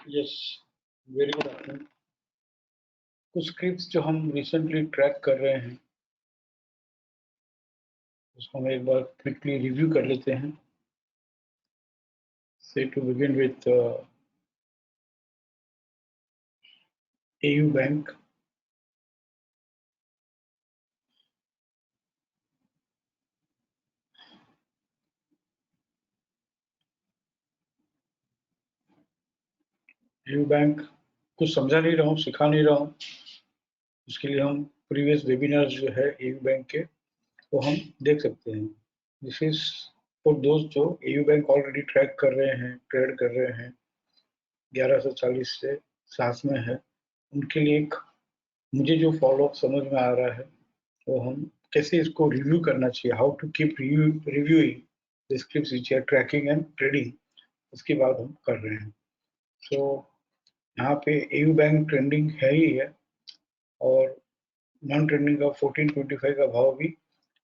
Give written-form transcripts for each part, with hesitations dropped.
Yes, very good afternoon. कुछ scripts जो हम रिसेंटली ट्रैक कर रहे हैं उसको हम एक बार क्विकली रिव्यू कर लेते हैं। से to begin with AU bank. AU bank कुछ समझा नहीं रहा हूँ, सिखा नहीं रहा हूँ। उसके लिए हम प्रीवियस वेबिनार जो है AU बैंक के वो हम देख सकते हैं। दिस इज फॉर दोस्त जो AU बैंक ऑलरेडी ट्रैक कर रहे हैं, ट्रेड कर रहे हैं, 1140 से साथ में है। उनके लिए एक मुझे जो फॉलोअप समझ में आ रहा है वो हम कैसे इसको रिव्यू करना चाहिए, how to keep reviewing the scripts which are tracking and trading, उसके बाद हम कर रहे हैं। सो यहाँ पे AU बैंक ट्रेंडिंग है ही है और नॉन ट्रेंडिंग का 1425 का भाव भी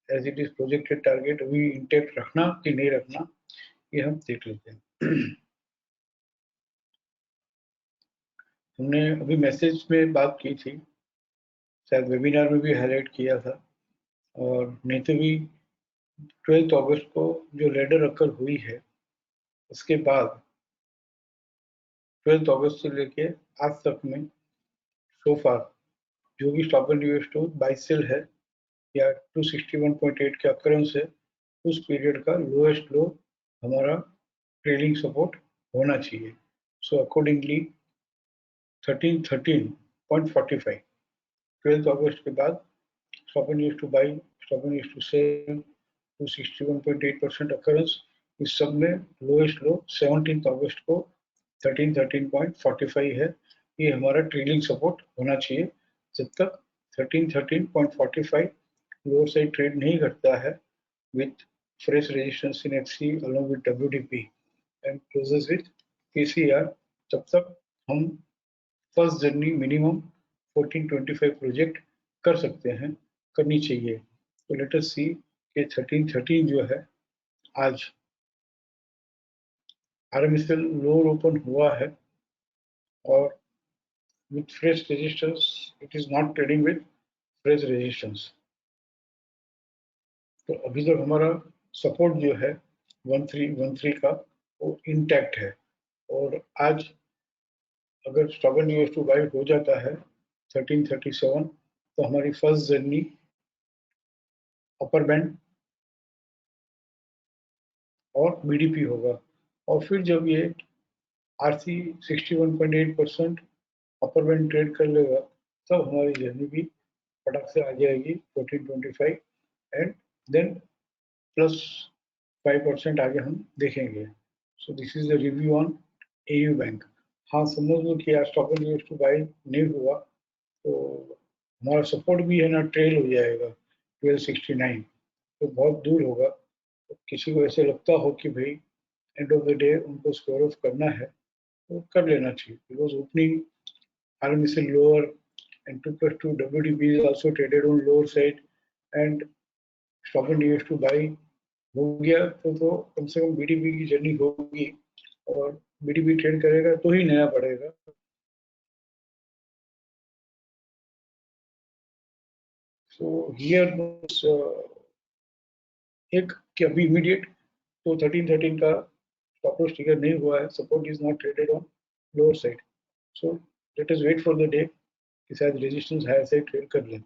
as it is projected target अभी इंटेक्ट रखना कि नहीं रखना ये हम देख लेते हैं। हमने अभी मैसेज में बात की थी, शायद वेबिनार में भी हाईलाइट किया था, और नहीं तो भी 12 अगस्त को जो लेडर अकर हुई है उसके बाद 12 अगस्त से लेके आज तक में सो फार जो भी stop and US to buy sell है या 261.8 के अकरेंस है, उस पीरियड का लोएस्ट लो हमारा ट्रेलिंग सपोर्ट होना चाहिए। सो अकॉर्डिंगली 1313.45 12 अगस्त के बाद stop and US to buy, stop and US to sell, 261.8% occurrence, इस सब में लोएस्ट लो 17 अगस्त को 1313.45 है। ये हमारा ट्रेलिंग सपोर्ट होना चाहिए। जब तक 1313.45 लोअर साइड ट्रेड नहीं करता है with fresh resistance in XC along with WDP and closes with PCR, तब तक हम फर्स्ट जर्नी मिनिमम 1425 प्रोजेक्ट कर सकते हैं, करनी चाहिए। तो लेट अस सी कि 1313 जो है आज RMSL लोअर ओपन हुआ है और with fresh resistance it is not trading with fresh resistance। तो अभी तक हमारा सपोर्ट जो है 1313 का वो इंटैक्ट है, और आज अगर stop and US to by हो जाता है 1337 तो हमारी फर्स्ट जर्नी अपर बैंड और BDP होगा। और फिर जब ये RC 61.8% अपर बैंड ट्रेड कर लेगा तब हमारी जर्नी भी फटाक से आ जाएगी 1425 एंड देन प्लस 5% आगे हम देखेंगे। So this is the review on AU bank. हाँ, समझ लो कि आज stock and US to by नहीं हुआ तो हमारा सपोर्ट भी है ना ट्रेल हो जाएगा 1269, तो बहुत दूर होगा। तो किसी को ऐसे लगता हो कि भाई एंड ऑफ द डे उनको स्क्वायर ऑफ करना है तो कर लेना चाहिए, because opening RMC lower and 2+2 WDP is also traded on lower side and stop and US to buy हो गया तो कम से कम BDP की जर्नी होगी, और BDP ट्रेड करेगा तो ही नया बढ़ेगा। सो हियर एक कि अभी इमीडिएट तो 1313 का स्टॉप लॉस ट्रिगर नहीं हुआ है, support is not traded on lower side. So let us wait for the day कि शायद रेजिस्टेंस हायर साइड ट्रेड कर लें,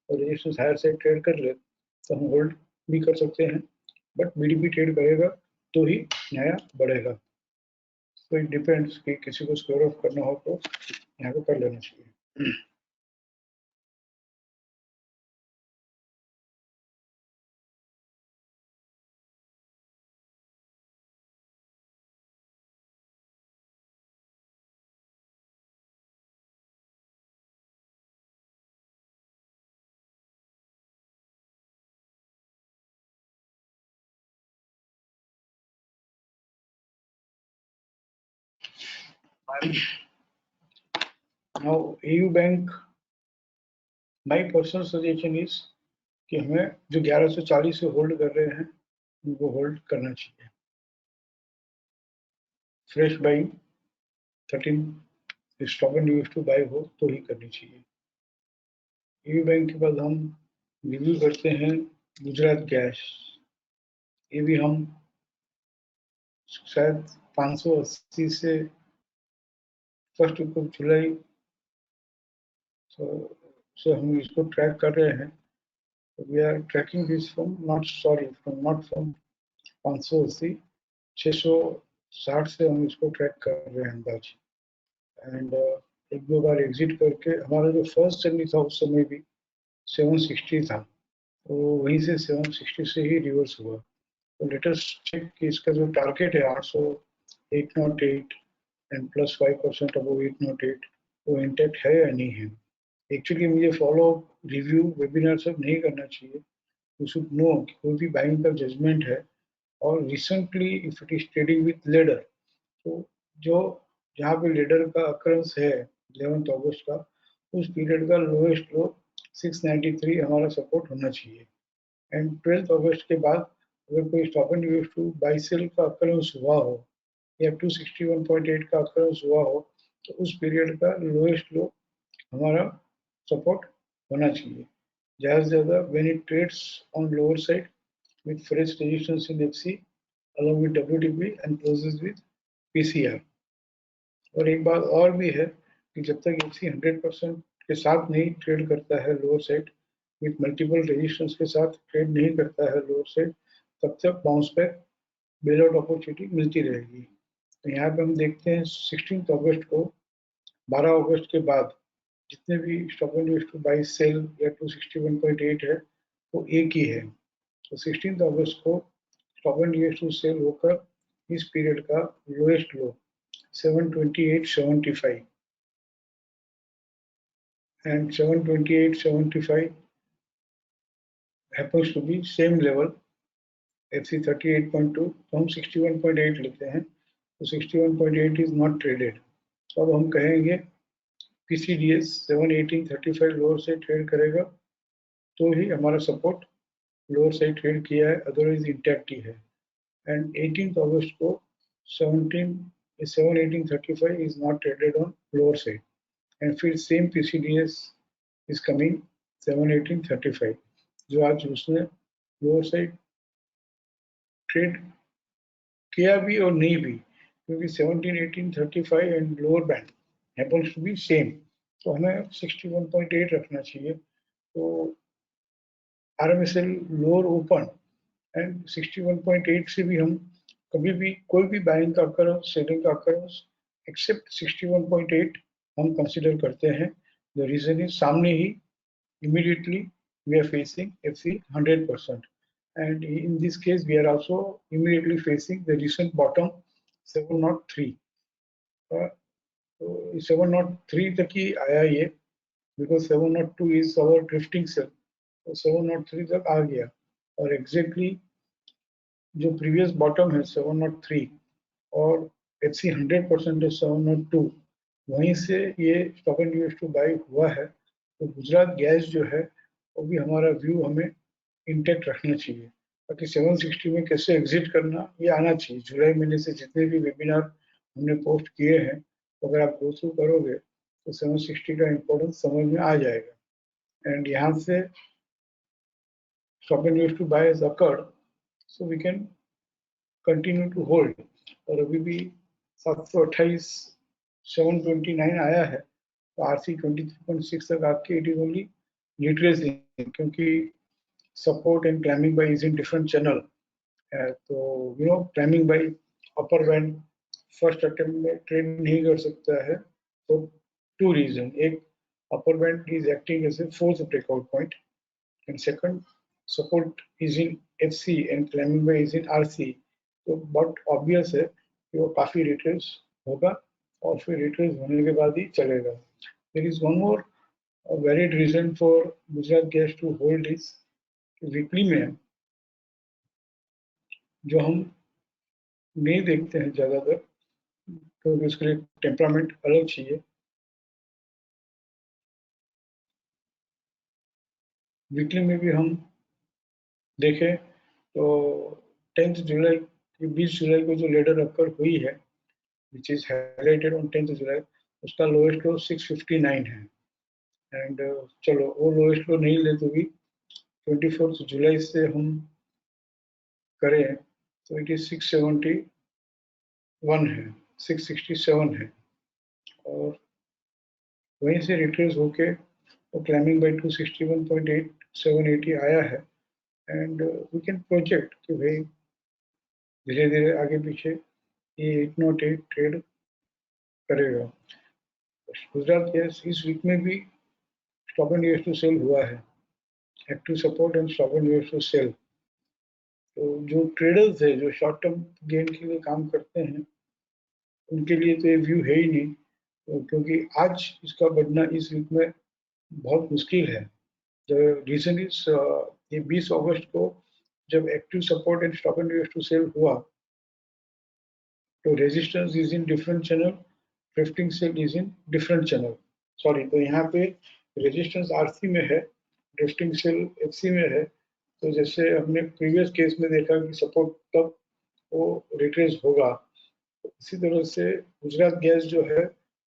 और रेजिस्टेंस हायर साइड ट्रेड कर ले तो हम होल्ड भी कर सकते हैं, बट BDP ट्रेड करेगा तो ही नया बढ़ेगा। तो इट डिपेंड्स कि किसी को स्क्वायर ऑफ करना हो तो यहाँ पे कर लेना चाहिए। Now AU bank, my personal suggestion is कि हमें जो 1140 से होल्ड कर रहे हैं उनको होल्ड करना चाहिए। Fresh buying 13 stop and use to buy हो तो ही करनी चाहिए। ईवी बैंक के बाद हम रिव्यू करते हैं गुजरात गैस। ये भी हम शायद 580 से 1 जुलाई से हम इसको ट्रैक कर रहे हैं। We are tracking this from not from 580, 660 से हम इसको ट्रैक कर रहे हैं अंदाज। एंड एक दो बार एग्जिट करके हमारा जो फर्स्ट जर्नी था उस समय भी 760 था, तो वहीं से 760 से ही रिवर्स हुआ। तो लेटेस्ट चेक कि इसका जो टारगेट है 808 एंड प्लस 5% अबव 808 वो इंटैक्ट है या नहीं है। एक्चुअली मुझे फॉलो रिव्यू वेबिनार सब नहीं करना चाहिए। यू शुड नो कि कोई भी बाइंग का जजमेंट है और recently if it is trading with ladder, तो जो जहाँ पे लेडर का अकरेंस है 11 अगस्त का, उस पीरियड का लोएस्ट लो 693 हमारा सपोर्ट होना चाहिए। एंड 12 अगस्त के बाद अगर कोई stop and use to buy sell का अकरेंस हुआ हो या 261.8 का अकरेंस हुआ हो, तो उस पीरियड का लोएस्ट लो हमारा सपोर्ट होना चाहिए। ज़्यादा से ज़्यादा when it trades on lower side with fresh resistance in FC along with WTP and closes with PCR। और एक बात और भी है कि जब तक एफसी 100% के साथ नहीं ट्रेड करता है lower side with multiple resistance के साथ ट्रेड नहीं करता है लोअर साइड, तब तक bounce back bail out opportunity मिलती रहेगी। तो यहाँ पे हम देखते हैं 16 अगस्त को 12 अगस्त के बाद जितने भी stop and use to buy sell या 261.8 है वो एक ही है। तो 16 अगस्त को stop and use to sell होकर इस पीरियड का lowest low 728.75 and 728.75 happens to be same level FC 38.2, तो हम 61.8 लेते हैं, तो 61.8 is not traded। तो अब हम कहेंगे PCDS 718.35 लोअर से ट्रेड करेगा तो ही हमारा सपोर्ट लोअर साइड ट्रेड किया है, अदरवाइज इंटैक्ट ही है। एंड 18 अगस्त को 718.35 is not traded on lower side, and फिर सेम PCDS is coming 718.35 जो आज उसने लोअर साइड ट्रेड किया भी और नहीं भी, क्योंकि 1718.35 and lower band happens to be same, तो हमें 61.8 रखना चाहिए। तो RMSL लोअर ओपन एंड 61.8 से भी हम कभी भी कोई भी बाइंग का अकरेंस सेलिंग का अकरेंस एक्सेप्ट 61.8 हम कंसिडर करते हैं। द रीजन इज सामने ही immediately we are facing FC 100%, and in this case we are also immediately facing the recent bottom 703। तो 703 तक ही आया ये, because 702 is our drifting cell, तो 703 तक आ गया और exactly जो प्रीवियस बॉटम है 703 और FC 100% है 702, वहीं से ये stop and use to buy हुआ है। तो गुजरात गैस जो है वो भी हमारा व्यू हमें इंटैक्ट रखना चाहिए, ताकि 760 में कैसे एग्जिट करना ये आना चाहिए। जुलाई महीने से जितने भी वेबिनार हमने पोस्ट किए हैं, तो अगर आप गो थ्रू करोगे तो 760 का इम्पोर्टेंस समझ में आ जाएगा। एंड यहाँ से stop and use to buy is occurred, so we can continue to hold. और अभी भी 728 729 आया है, तो RC 23.6 तक आके इट इज ओनली रिट्रेसिंग, क्योंकि support and climbing buy is in different channel. तो you know climbing buy upper band first attempt में ट्रेड नहीं कर सकता है फॉर टू रीजन। एक, upper band is acting as a fourth breakout point, and second, support is in FC and climbing buy is in RC। तो बहुत obvious है कि वो काफी रिट्रेस होगा और फिर रिट्रेस होने के बाद ही चलेगा। There is one more valid reason for Gujarat Gas to hold is weekly में जो हम नहीं देखते हैं ज्यादातर, क्योंकि उसके लिए टेम्परामेंट अलग चाहिए। वीकली में भी हम देखें तो 10 जुलाई 20 जुलाई को जो लेडर अकर हुई है which is highlighted on 10th July, उसका लोएस्ट लो 659 है। एंड चलो वो लोएस्ट लो नहीं ले तो भी 24 जुलाई से हम करें तो इट इज 671 है, 667 है, और वहीं से रिट्रेस होके वो क्लाइंबिंग बाय 261.8 780 आया है। एंड वी कैन प्रोजेक्ट कि भाई धीरे धीरे आगे पीछे ये 808 ट्रेड करेगा। गुजरात गैस इस वीक में भी stop and US to sell हुआ है, active support and stop and US to sell. तो जो ट्रेडर्स है जो शॉर्ट टर्म गेन के लिए काम करते हैं उनके लिए तो ये व्यू है ही नहीं, तो क्योंकि आज इसका बढ़ना इस वीक में बहुत मुश्किल है। द रीजन इज ये 20 अगस्त को जब active support and stop and US to sell हुआ तो resistance is in different channel, drifting sell is in different channel. Sorry, तो यहाँ पे रेजिस्टेंस आरसी में है, ड्रिफ्टिंग सेल एफसी में है। तो जैसे हमने प्रीवियस केस में देखा कि सपोर्ट तब वो रिट्रेस होगा, इसी तरह से गुजरात गैस जो है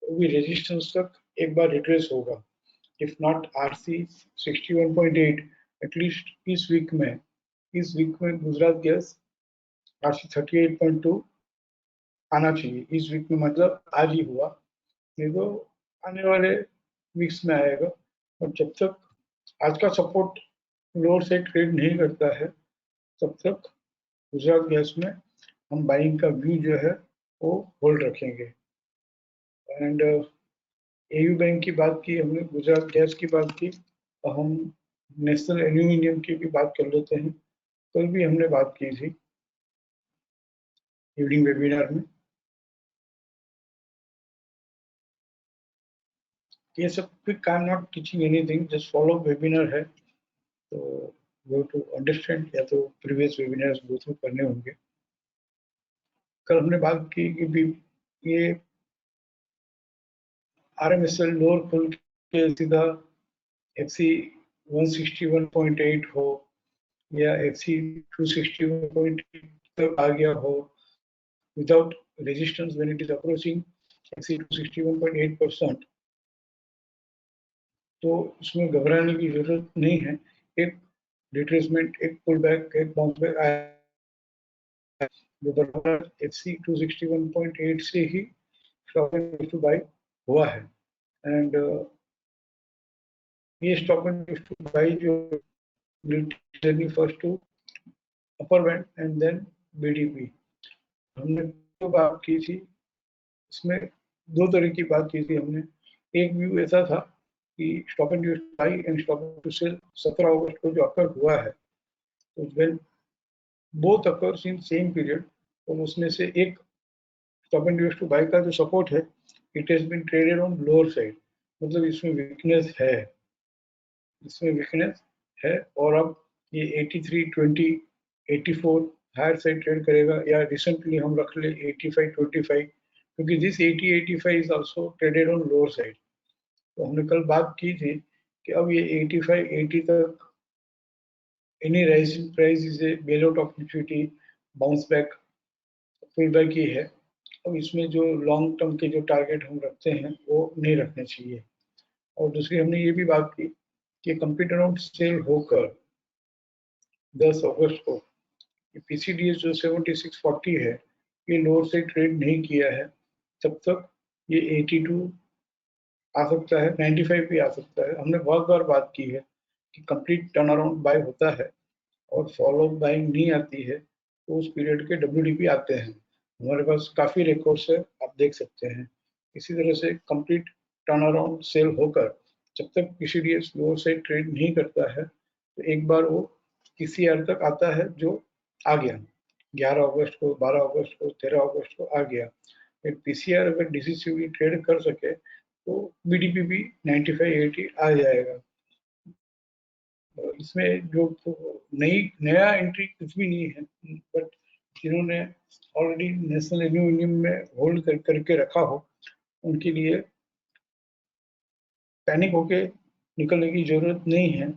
वो भी रेजिस्टेंस तक एक बार रिट्रेस होगा। इफ नॉट आरसी 61.8, एटलीस्ट इस वीक में गुजरात गैस आरसी 38.2 आना चाहिए। इस वीक में मतलब आज ही हुआ, नहीं तो आने वाले वीक्स में आएगा। और जब तक आज का सपोर्ट लोअर से ट्रेड नहीं करता है तब तक गुजरात गैस में हम बाइंग का व्यू जो है वो होल्ड रखेंगे। एंड एयू बैंक की बात की हमने, गुजरात गैस की बात की, तो हम नेशनल एल्यूमिनियम की भी बात कर लेते हैं। कल भी हमने बात की थी इवनिंग वेबिनार में। ये सब quick, I am not teaching anything, just follow webinar है, तो गो टू अंडरस्टैंड, या तो प्रीवियस वेबिनार्स गो थ्रू करने होंगे। कल हमने बात की कि भी ये आरएमएसएल लोअर खुल के सीधा एफसी 161.8 हो या एफसी 261.8 तक आ गया हो without resistance when it is approaching FC 261.8%, तो इसमें घबराने की जरूरत नहीं है। एक रिट्रेसमेंट, एक पुल बैक, एक बाउंस बैक आया जो बराबर FC 261.8 से ही स्टॉप एंड टू बाई हुआ है। एंड ये स्टॉप एंड टू बाई जो journey first to upper band and then BDP, हमने तो बात की थी, इसमें दो तरह की बात की थी हमने। एक व्यू ऐसा था कि stop and buy and stop and sell 17 अगस्त को जो अकर हुआ है, तो when both occurs in same period, तो उसमें से एक स्टॉप एंड टू बाई का जो सपोर्ट है it has been traded on lower side, मतलब इसमें वीकनेस है, और अब ये 83.20 84 हायर साइड ट्रेड करेगा, या रिसेंटली हम रख ले 85.25, क्योंकि this 80-85 is also traded on lower side. तो हमने कल बात की थी कि अब ये 85-80 तक any rising price is a bail out opportunity, bounce back, pull back ही है। अब इसमें जो लॉन्ग टर्म के जो टारगेट हम रखते हैं वो नहीं रखने चाहिए। और दूसरी हमने ये भी बात की कि कंप्लीट अराउंड सेल होकर 10 अगस्त को पीसीडीएस जो 7640 है ये लोअर से ट्रेड नहीं किया है, तब तक ये 82 आ सकता है, 95 भी आ सकता है। हमने बहुत बार बात की है कि कंप्लीट टर्न अराउंड बाय होता है और फॉलो बाइंग नहीं आती है तो उस पीरियड के डब्ल्यूडीपी आते हैं। हमारे पास काफ़ी रिकॉर्ड्स है, आप देख सकते हैं। इसी तरह से कंप्लीट टर्न अराउंड सेल होकर जब तक पीसीडीएस लोअर से ट्रेड नहीं करता है तो एक बार वो किसी आर तक आता है जो आ गया 11 अगस्त को, 12 अगस्त को, 13 अगस्त को आ गया। पीसीआर अगर डिसिसिवली ट्रेड कर सके तो बीडीपी भी 95-80 आ जाएगा। इसमें जो नया एंट्री कुछ भी नहीं है, बट जिन्होंने ऑलरेडी नेशनल एल्यूमिनियम में होल्ड करके रखा हो उनके लिए पैनिक होके निकलने की जरूरत नहीं है।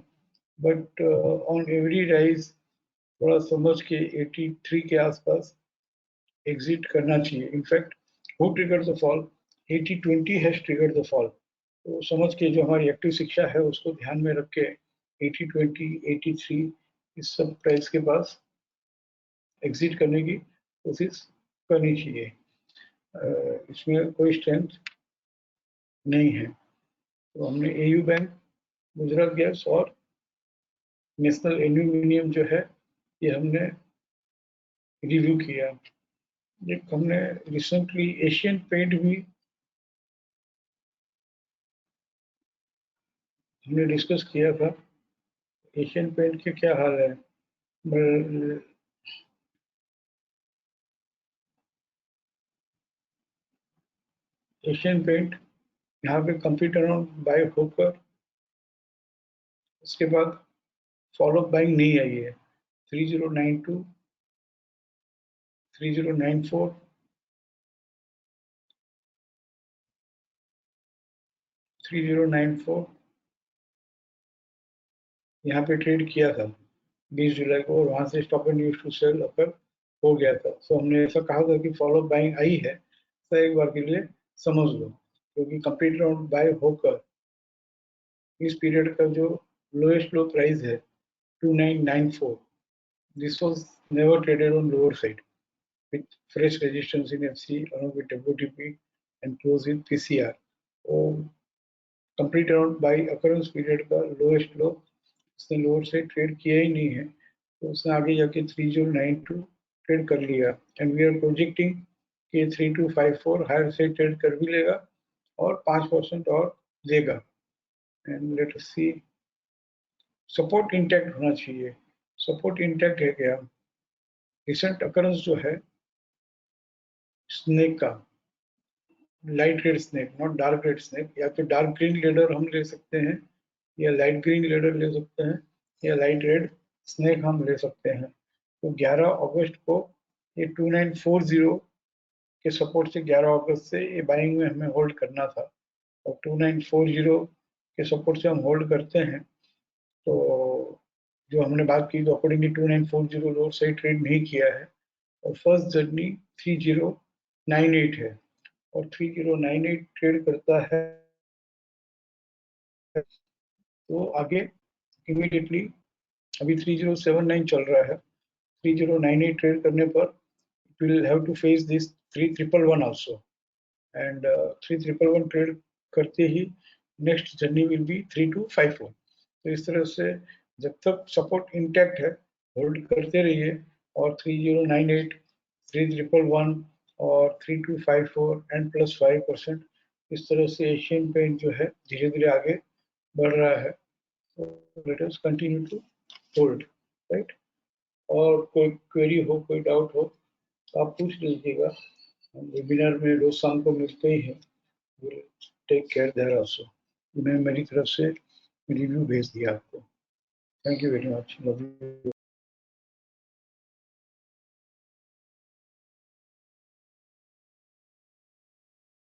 बट ऑन एवरी राइज थोड़ा समझ के 83 के आसपास एग्जिट करना चाहिए। In fact who triggered the fall? 80-20 has triggered the fall. तो समझ के जो हमारी एक्टिव शिक्षा है उसको ध्यान में रख के 80-20, 83 इस सब प्राइस के पास एग्जिट करने की कोशिश करनी चाहिए। इसमें कोई स्ट्रेंथ नहीं है। तो हमने एयू बैंक, गुजरात गैस और नेशनल एल्यूमिनियम जो है ये हमने रिव्यू किया। हमने रिसेंटली एशियन पेंट भी हमने डिस्कस किया था। एशियन पेंट के क्या हाल है? एशियन पेंट यहाँ पे कंप्यूटर बाय होकर उसके बाद फॉलो बाइंग नहीं आई है। 3092, 3094, 3094 यहाँ पे ट्रेड किया था 20 जुलाई को, और वहां से stop and use to sell upper हो गया था। तो हमने ऐसा कहा था कि फॉलो बाइंग आई है, तो एक बार के लिए समझ लो, क्योंकि कंप्लीट राउंड बाय होकर इस पीरियड का जो लोएस्ट लो प्राइस है 2994, this was never traded on lower side with fresh resistance in FC along with WTP and close with PCR। और complete round bye occurrence period का लोएस्ट लो उसने lower से trade किया ही नहीं है, तो उसने आगे जाके 3092 ट्रेड कर लिया। एंड वी आर प्रोजेक्टिंग कि 3254 हायर से ट्रेड कर भी लेगा और 5% और देगा। And let us see, support intact होना चाहिए। सपोर्ट इंटैक्ट है क्या? रिसेंट अकरेंस जो है स्नेक का, light red snake, not dark red snake, या तो डार्क ग्रीन लेडर हम ले सकते हैं या लाइट ग्रीन लेडर ले सकते हैं या लाइट रेड स्नेक हम ले सकते हैं। तो 11 अगस्त को ये 2940 के सपोर्ट से 11 अगस्त से ये बाइंग में हमें होल्ड करना था, और 2940 के सपोर्ट से हम होल्ड करते हैं। तो जो हमने बात की, तो अकॉर्डिंगली 2940 लोअर से ट्रेड नहीं किया है, और फर्स्ट जर्नी 3098 है, और 3098 ट्रेड करता है तो आगे इमीडिएटली, अभी 3079 चल रहा है, 3098 ट्रेड करने पर it will have to face this 3111 also, and 3111 trade करते ही नेक्स्ट जर्नी विल बी 3254। तो इस तरह से जब तक सपोर्ट इंटैक्ट है होल्ड करते रहिए, और 3098, 3111 और 3254 एंड प्लस 5%, इस तरह से एशियन पेंट जो है धीरे धीरे आगे बढ़ रहा है। तो let us continue to hold, right. और कोई क्वेरी हो, कोई डाउट हो तो आप पूछ लीजिएगा। वेबिनार में रोज शाम को मिलते ही हैं। Take care there also. मैं मेरी तरफ से रिव्यू भेज दिया आपको। Thank you very much.